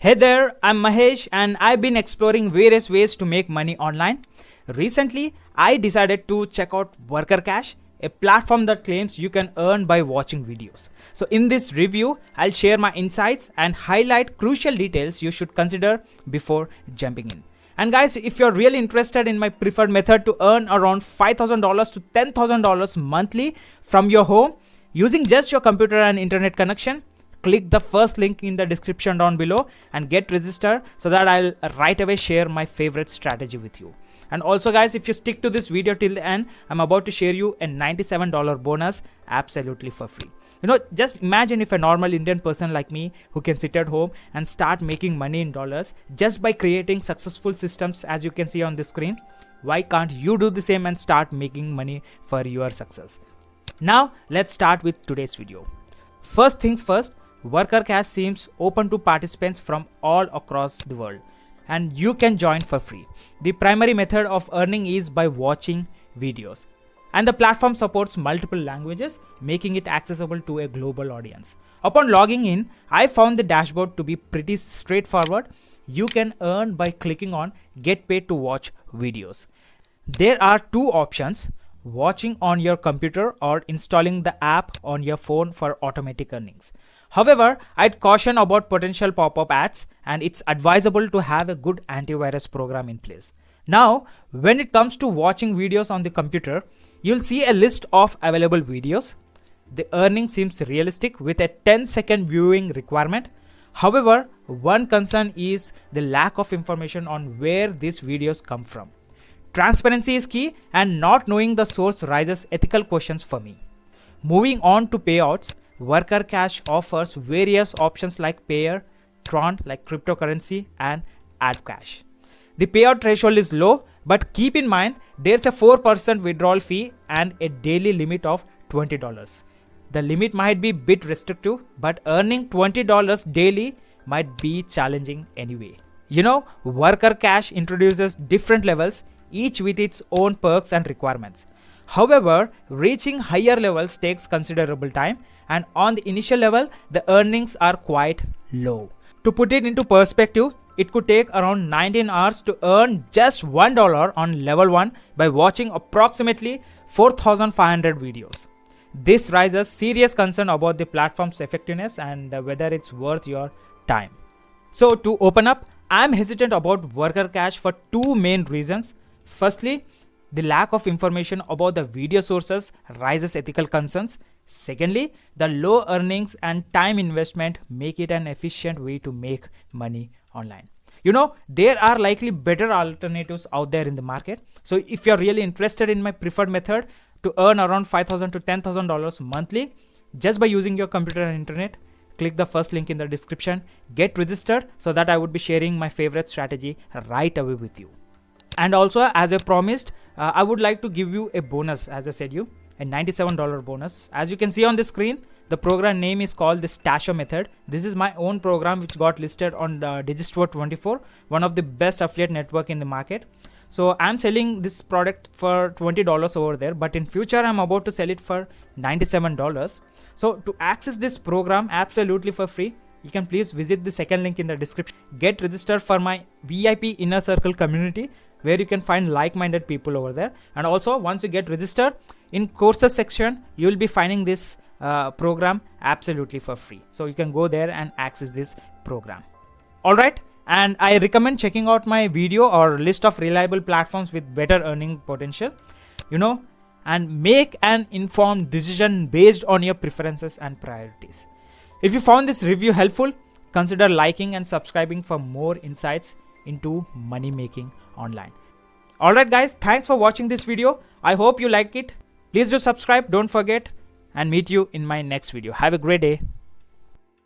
Hey there, I'm Mahesh and I've been exploring various ways to make money online. Recently, I decided to check out Advcash, a platform that claims you can earn by watching videos. So in this review, I'll share my insights and highlight crucial details you should consider before jumping in. And guys, if you're really interested in my preferred method to earn around $5,000 to $10,000 monthly from your home using just your computer and internet connection, click the first link in the description down below and get registered so that I'll right away share my favorite strategy with you. And also guys, if you stick to this video till the end, I'm about to share you a $97 bonus absolutely for free. Just imagine if a normal Indian person like me who can sit at home and start making money in dollars just by creating successful systems as you can see on the screen. Why can't you do the same and start making money for your success? Now let's start with today's video. First things first, Advcash seems open to participants from all across the world and you can join for free. The primary method of earning is by watching videos, and the platform supports multiple languages, making it accessible to a global audience. Upon logging in, I found the dashboard to be pretty straightforward. You can earn by clicking on Get Paid to Watch Videos. There are two options: watching on your computer or installing the app on your phone for automatic earnings. However, I'd caution about potential pop-up ads and it's advisable to have a good antivirus program in place. Now, when it comes to watching videos on the computer, you'll see a list of available videos. The earning seems realistic with a 10-second viewing requirement. However, one concern is the lack of information on where these videos come from. Transparency is key, and not knowing the source raises ethical questions for me. Moving on to payouts, Advcash offers various options like Payeer, Tron like cryptocurrency, and Advcash. The payout threshold is low, but keep in mind there's a 4% withdrawal fee and a daily limit of $20. The limit might be a bit restrictive, but earning $20 daily might be challenging anyway. Advcash introduces different levels, each with its own perks and requirements. However, reaching higher levels takes considerable time, and on the initial level, the earnings are quite low. To put it into perspective, it could take around 19 hours to earn just $1 on level 1 by watching approximately 4,500 videos. This raises serious concern about the platform's effectiveness and whether it's worth your time. So to open up, I'm hesitant about Advcash for two main reasons. Firstly, the lack of information about the video sources raises ethical concerns. Secondly, the low earnings and time investment make it an efficient way to make money online. There are likely better alternatives out there in the market. So if you're really interested in my preferred method to earn around $5,000 to $10,000 monthly just by using your computer and internet, click the first link in the description, get registered so that I would be sharing my favorite strategy right away with you. And also, as I promised, I would like to give you a bonus, as I said you, a $97 bonus. As you can see on the screen, the program name is called the Stasho method. This is my own program which got listed on the Digistore24, one of the best affiliate network in the market. So I'm selling this product for $20 over there, but in future I'm about to sell it for $97. So to access this program absolutely for free, you can please visit the second link in the description. Get registered for my VIP inner circle community where you can find like-minded people over there. And also, once you get registered, in courses section, you will be finding this program absolutely for free. So you can go there and access this program. Alright, and I recommend checking out my video or list of reliable platforms with better earning potential, and make an informed decision based on your preferences and priorities. If you found this review helpful, consider liking and subscribing for more insights into money making online. Alright guys, thanks for watching this video. I hope you like it. Please do subscribe, don't forget, and meet you in my next video. Have a great day.